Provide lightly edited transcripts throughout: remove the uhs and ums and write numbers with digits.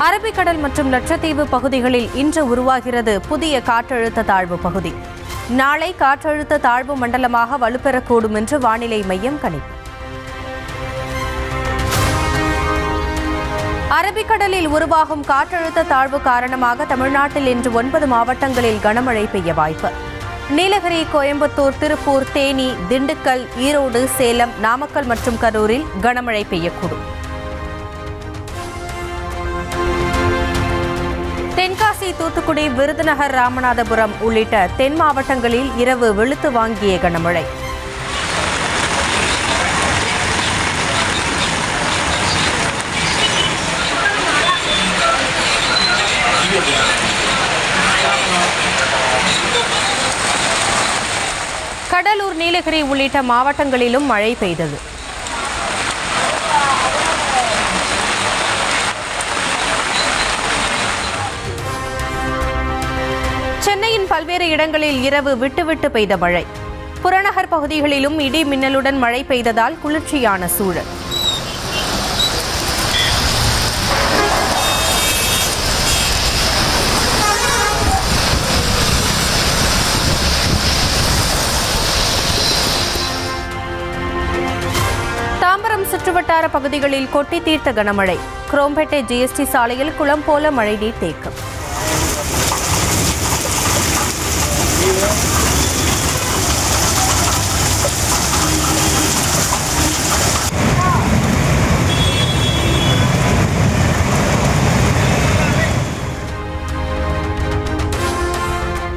அரபிக்கடல் மற்றும் லட்சத்தீவு பகுதிகளில் இன்று உருவாகிறது புதிய காற்றழுத்த தாழ்வு பகுதி. நாளை காற்றழுத்த தாழ்வு மண்டலமாக வலுப்பெறக்கூடும் என்று வானிலை மையம் கணிப்பு. அரபிக்கடலில் உருவாகும் காற்றழுத்த தாழ்வு காரணமாக தமிழ்நாட்டில் இன்று 9 மாவட்டங்களில் கனமழை பெய்ய வாய்ப்பு. நீலகிரி, கோயம்புத்தூர், திருப்பூர், தேனி, திண்டுக்கல், ஈரோடு, சேலம், நாமக்கல் மற்றும் கரூரில் கனமழை பெய்யக்கூடும். தென்காசி, தூத்துக்குடி, விருதுநகர், ராமநாதபுரம் உள்ளிட்ட தென் மாவட்டங்களில் இரவு வெளுத்து வாங்கிய கனமழை. கடலூர், நீலகிரி உள்ளிட்ட மாவட்டங்களிலும் மழை பெய்தது. சென்னையின் பல்வேறு இடங்களில் இரவு விட்டுவிட்டு பெய்த மழை. புறநகர் பகுதிகளிலும் இடி மின்னலுடன் மழை பெய்ததால் குளிர்ச்சியான சூழல். தாம்பரம் சுற்றுவட்டார பகுதிகளில் கொட்டி தீர்த்த கனமழை. குரோம்பேட்டை ஜிஎஸ்டி சாலையில் குளம் போல மழைநீர் தேக்கம்.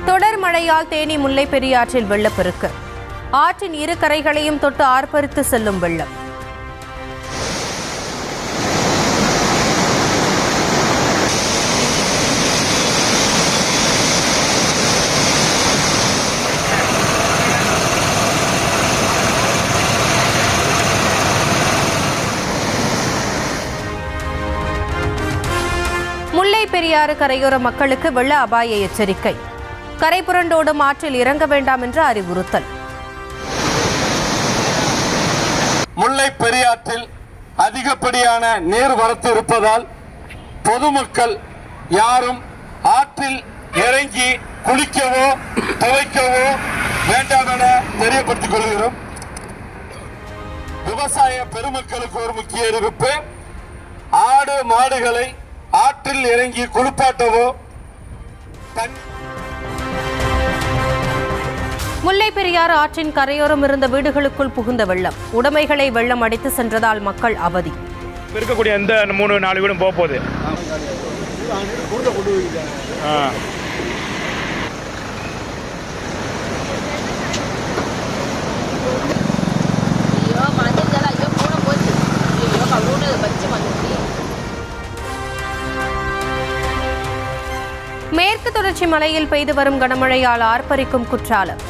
தொடர் மழையால் தேனி முல்லை பெரியாற்றில் வெள்ளப்பெருக்கு. ஆற்றின் இரு கரைகளையும் தொட்டு ஆர்ப்பரித்து செல்லும் வெள்ளம். முல்லை பெரியாறு கரையோர மக்களுக்கு வெள்ள அபாய எச்சரிக்கை. கரை புரண்டோடும் ஆற்றில் இறங்க வேண்டாம் என்று அறிவுறுத்தல். முல்லை பெரியாற்றில் அதிகப்படியான நீர் வரத்து இருப்பதால் பொதுமக்கள் யாரும் ஆற்றில் இறங்கி குளிக்கவோ துவைக்கவோ வேண்டாம் என தெரியப்படுத்திக் கொள்கிறோம். விவசாய பெருமக்களுக்கு ஒரு முக்கிய அறிவிப்பு: ஆடு மாடுகளை ஆற்றில் இறங்கி குளிப்பாட்டவோ. முல்லை பெரியாறு ஆற்றின் கரையோரம் இருந்த வீடுகளுக்குள் புகுந்த வெள்ளம். உடைமைகளை வெள்ளம் அடித்து சென்றதால் மக்கள் அவதி. இருக்கக்கூடிய எந்த 3-4 வீடும் போக போகுது. மேற்கு தொடர்ச்சி மலையில் பெய்து வரும் கனமழையால் ஆர்ப்பரிக்கும் குற்றாலம்.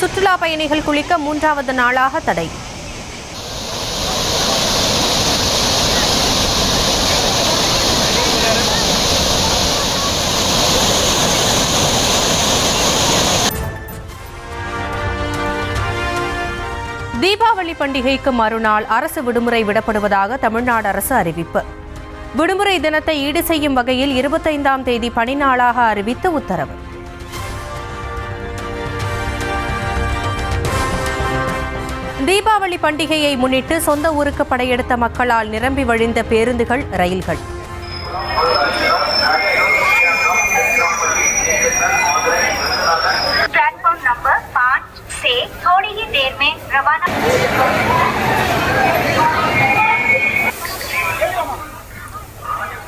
சுற்றுலா பயணிகள் குளிக்க 3வது நாளாக தடை. தீபாவளி பண்டிகைக்கு மறுநாள் அரசு விடுமுறை விடப்படுவதாக தமிழ்நாடு அரசு அறிவிப்பு. விடுமுறை தினத்தை ஈடு செய்யும் வகையில் 25ஆம் தேதி பணி நாளாக அறிவித்து உத்தரவு. தீபாவளி பண்டிகையை முன்னிட்டு சொந்த ஊருக்கு படையெடுத்த மக்களால் நிரம்பி வழிந்த பேருந்துகள், ரயில்கள்.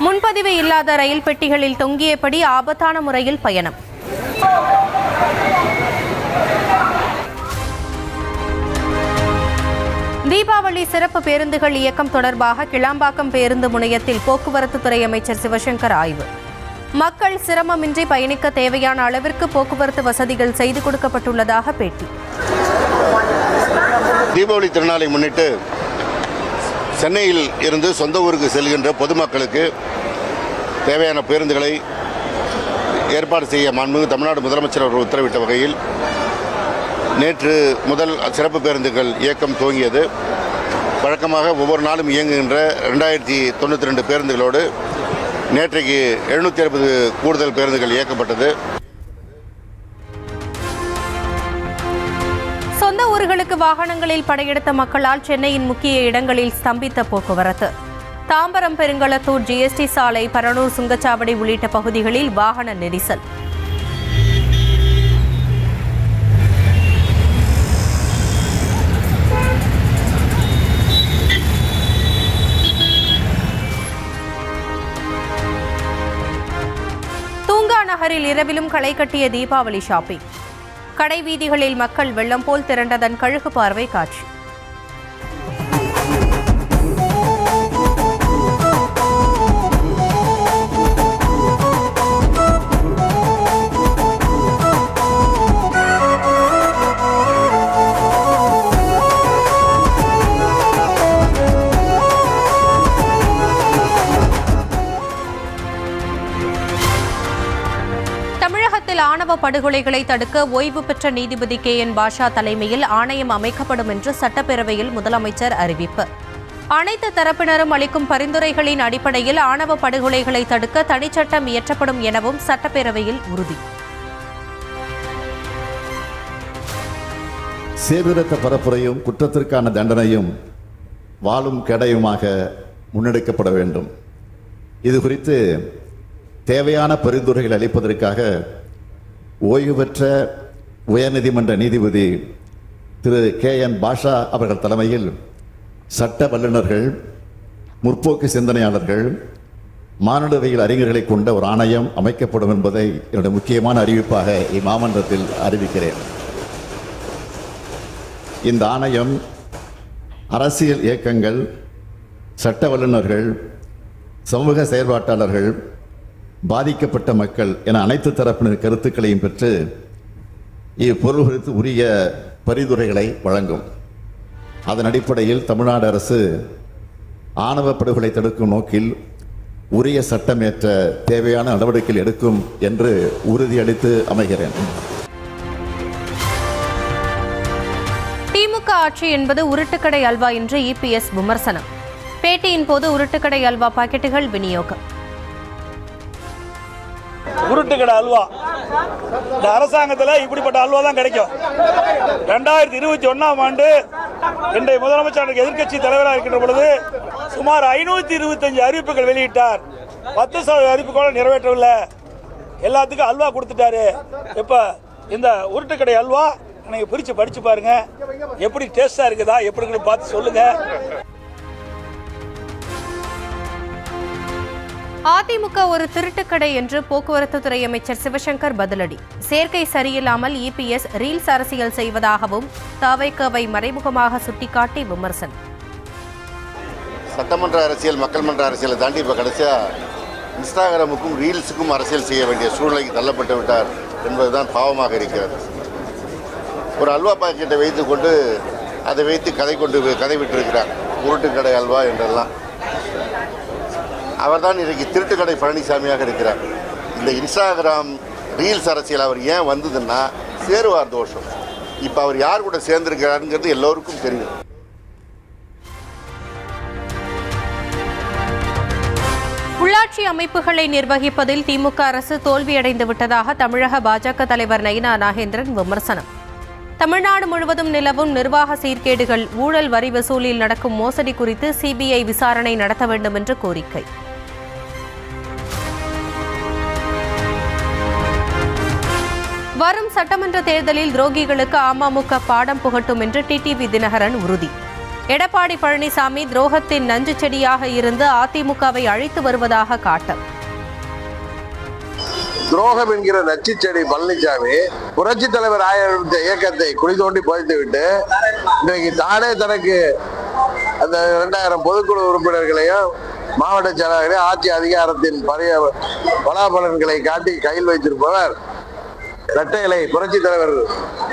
முன்பதிவு இல்லாத ரயில் பெட்டிகளில் தொங்கியபடி ஆபத்தான முறையில் பயணம். தீபாவளி சிறப்பு பேருந்துகள் இயக்கம் தொடர்பாக கிளாம்பாக்கம் பேருந்து முனையத்தில் போக்குவரத்து துறை அமைச்சர் சிவசங்கர் ஆய்வு. மக்கள் சிரமமின்றி பயணிக்க தேவையான அளவிற்கு போக்குவரத்து வசதிகள் செய்து கொடுக்கப்பட்டுள்ளதாக பேட்டி. தீபாவளி திருநாளை முன்னிட்டு சென்னையில் இருந்து சொந்த ஊருக்கு செல்கின்ற பொதுமக்களுக்கு தேவையான பேருந்துகளை ஏற்பாடு செய்ய மாண்புமிகு தமிழ்நாடு முதலமைச்சர் அவர்கள் உத்தரவிட்ட வகையில் நேற்று முதல் சிறப்பு பேருந்துகள் இயக்கம் துவங்கியது. வழக்கமாக ஒவ்வொரு நாளும் இயங்குகின்ற 2092 பேருந்துகளோடு நேற்றைக்கு 760 கூடுதல் பேருந்துகள் இயக்கப்பட்டது. சொந்த ஊர்களுக்கு வாகனங்களில் படையெடுத்த மக்களால் சென்னையின் முக்கிய இடங்களில் ஸ்தம்பித்த போக்குவரத்து. தாம்பரம், பெருங்களத்தூர், ஜிஎஸ்டி சாலை, பரனூர் சுங்கச்சாவடி உள்ளிட்ட பகுதிகளில் வாகன நெரிசல். தூங்கா நகரில் இரவிலும் களை கட்டிய தீபாவளி ஷாப்பிங். கடை வீதிகளில் மக்கள் வெள்ளம் போல் திரண்டதன் கழுகு பார்வை காட்சி. தமிழகத்தில் ஆணவ படுகொலைகளை தடுக்க ஓய்வு பெற்ற நீதிபதி KN பாஷா தலைமையில் ஆணையம் அமைக்கப்படும் என்று சட்டப்பேரவையில் முதலமைச்சர் அறிவிப்பு. அனைத்து தரப்பினரும் அளிக்கும் பரிந்துரைகளின் அடிப்படையில் ஆணவ படுகொலைகளை தடுக்க தனிச்சட்டம் இயற்றப்படும் எனவும் சட்டப்பேரவையில் உறுதி. சீர்திருத்த பரப்புரையும் குற்றத்திற்கான தண்டனையும் வாழும் கெடையுமாக முன்னெடுக்கப்பட வேண்டும். இது குறித்து தேவையான பரிந்துரைகள் அளிப்பதற்காக ஓய்வு பெற்ற உயர்நீதிமன்ற நீதிபதி திரு KN பாஷா அவர்கள் தலைமையில் சட்ட வல்லுநர்கள், முற்போக்கு சிந்தனையாளர்கள், மானுடவியல் அறிஞர்களை கொண்ட ஒரு ஆணையம் அமைக்கப்படும் என்பதை என்னுடைய முக்கியமான அறிவிப்பாக இம்மாமன்றத்தில் அறிவிக்கிறேன். இந்த ஆணையம் அரசியல் இயக்கங்கள், சட்ட வல்லுநர்கள், சமூக செயல்பாட்டாளர்கள், பாதிக்கப்பட்ட மக்கள் என அனைத்து தரப்பினர் கருத்துக்களையும் பெற்று இப்பொருள் குறித்து உரிய பரிந்துரைகளை வழங்கும். அதன் அடிப்படையில் தமிழ்நாடு அரசு ஆணவ படுகொலை தடுக்கும் நோக்கில் உரிய சட்டமேற்ற தேவையான நடவடிக்கைகள் எடுக்கும் என்று உறுதியளித்து அமைகிறேன். திமுக ஆட்சி என்பது உருட்டுக்கடை அல்வா என்று EPS விமர்சனம். பேட்டியின் போது உருட்டுக்கடை அல்வா பாக்கெட்டுகள் விநியோகம். உருட்டுக்கடை அல்வா இந்த அரசாங்கத்தில் இப்படிப்பட்ட அல்வா தான் கிடைக்கும். 2021ஆம் ஆண்டு இன்றைய முதலமைச்சர் எதிர்க்கட்சி தலைவராக இருக்கின்ற பொழுது சுமார் 525 அறிவிப்புகள் வெளியிட்டார். 10% அறிவிப்புகளை நிறைவேற்றவில்லை. எல்லாத்துக்கும் அல்வா கொடுத்துட்டாரு. இப்ப இந்த உருட்டுக்கடை அல்வா நீங்க பிரிச்சு படிச்சு பாருங்க, எப்படி டேஸ்டா இருக்குதா எப்படி பார்த்து சொல்லுங்க. அதிமுக ஒரு திருட்டுக்கடை என்று போக்குவரத்து துறை அமைச்சர் சிவசங்கர் பதிலடி. சேர்க்கை சரியில்லாமல் EPS ரீல்ஸ் அரசியல் செய்வதாகவும் தவைக்கவை மறைமுகமாக சுட்டிக்காட்டி விமர்சனம். சட்டமன்ற அரசியல், மக்கள் மன்ற அரசியலை தாண்டி இப்போ கடைசியாக இன்ஸ்டாகிராமுக்கும் ரீல்ஸுக்கும் அரசியல் செய்ய வேண்டிய சூழ்நிலைக்கு தள்ளப்பட்டு விட்டார் என்பதுதான் பாவமாக இருக்கிறது. ஒரு அல்வா பாக்கெட்டை வைத்து கொண்டு அதை வைத்து கதை விட்டிருக்கிறார். உருட்டுக்கடை அல்வா என்றெல்லாம். அவர் தான் இன்றைக்கு திருட்டுக்கடை பழனிசாமியாக இருக்கிறார். இந்த இன்ஸ்டாகிராம் ரீல்ஸ் அரசியல் அவர் ஏன் வந்ததுன்னா சேருவார் தோஷம். இப்போ அவர் யார் கூட சேர்ந்திருக்கிறாருங்கிறது எல்லோருக்கும் தெரியும். உள்ளாட்சி அமைப்புகளை நிர்வகிப்பதில் திமுக அரசு தோல்வியடைந்து விட்டதாக தமிழக பாஜக தலைவர் நயினா நாகேந்திரன் விமர்சனம். தமிழ்நாடு முழுவதும் நிலவும் நிர்வாக சீர்கேடுகள், ஊழல், வரி வசூலில் நடக்கும் மோசடி குறித்து CBI விசாரணை நடத்த வேண்டும் என்று கோரிக்கை. வரும் சட்டமன்ற தேர்தலில் துரோகிகளுக்கு அமமுக பாடம் புகட்டும் என்று டிடிவி தினகரன் உறுதி. எடப்பாடி பழனிசாமி துரோகத்தின் நஞ்சு செடியாக இருந்து அதிமுகவை அழைத்து வருவதாக காட்டம். துரோகம் என்கிற நச்சு செடி பழனிசாமி புரட்சி தலைவர் ஆரம்பித்த இயக்கத்தை குழி தோண்டி புதைத்து விட்டு இன்றைக்கு தானே தனக்கு அந்த 2000 பொதுக்குழு உறுப்பினர்களையும் மாவட்ட செயலாளர்களையும் ஆட்சி அதிகாரத்தின் பழைய பலாபலன்களை காட்டி கையில் வைத்திருப்பவர் இரட்டை இலை புரட்சி தலைவர்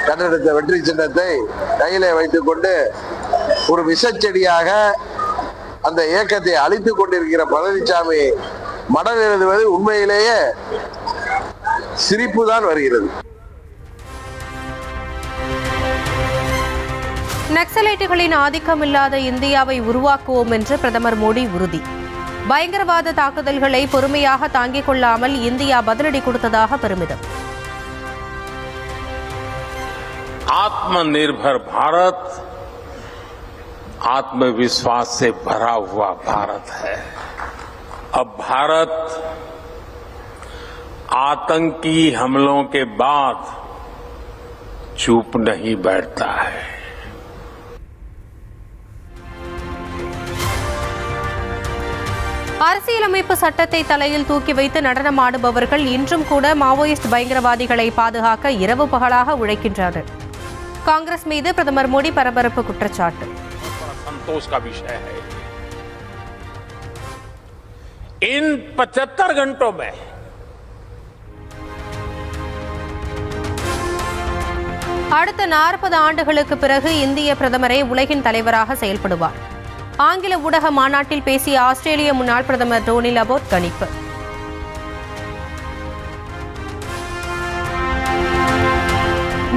கண்டெடுத்த வெற்றி சின்னத்தை கையிலே வைத்துக் கொண்டு ஒரு விஷச்செடியாக அந்த இயக்கத்தை அழித்துக் கொண்டிருக்கிற பழனிசாமி மடல் எழுதுவது உண்மையிலேயே சிரிப்பு தான் வருகிறது. நக்சலைட்டுகளின் ஆதிக்கமில்லாத இந்தியாவை உருவாக்குவோம் என்று பிரதமர் மோடி உறுதி. பயங்கரவாத தாக்குதல்களை பொறுமையாக தாங்கிக் கொள்ளாமல் இந்தியா பதிலடி கொடுத்ததாக பெருமிதம். आत्मनिर्भर भारत आत्मविश्वास से भरा हुआ भारत है. अब भारत आतंकी हमलों के बाद चुप नहीं बैठता है. அரசியலமைப்பு சட்டத்தை தலையில் தூக்கி வைத்து நடனமாடுபவர்கள் இன்றும் கூட மாவோயிஸ்ட் பயங்கரவாதிகளை பாதுகாக்க இரவு பகலாக உழைக்கின்றனர். காங்கிரஸ் மீது பிரதமர் மோடி பரபரப்பு குற்றச்சாட்டு. संतोष का विषय है. इन 75 घंटों में அடுத்த 40 ஆண்டுகளுக்கு பிறகு இந்திய பிரதமரே உலகின் தலைவராக செயல்படுவார். ஆங்கில ஊடக மாநாட்டில் பேசிய ஆஸ்திரேலிய முன்னாள் பிரதமர் டோனி அபோட் கணிப்பு.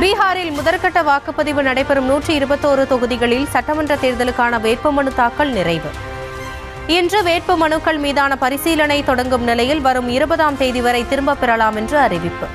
பீகாரில் முதற்கட்ட வாக்குப்பதிவு நடைபெறும் 121 தொகுதிகளில் சட்டமன்ற தேர்தலுக்கான வேட்புமனு தாக்கல் நிறைவு. இன்று வேட்புமனுக்கள் மீதான பரிசீலனை தொடங்கும் நிலையில் வரும் 20ஆம் தேதி வரை திரும்பப் பெறலாம் என்று அறிவிப்பு.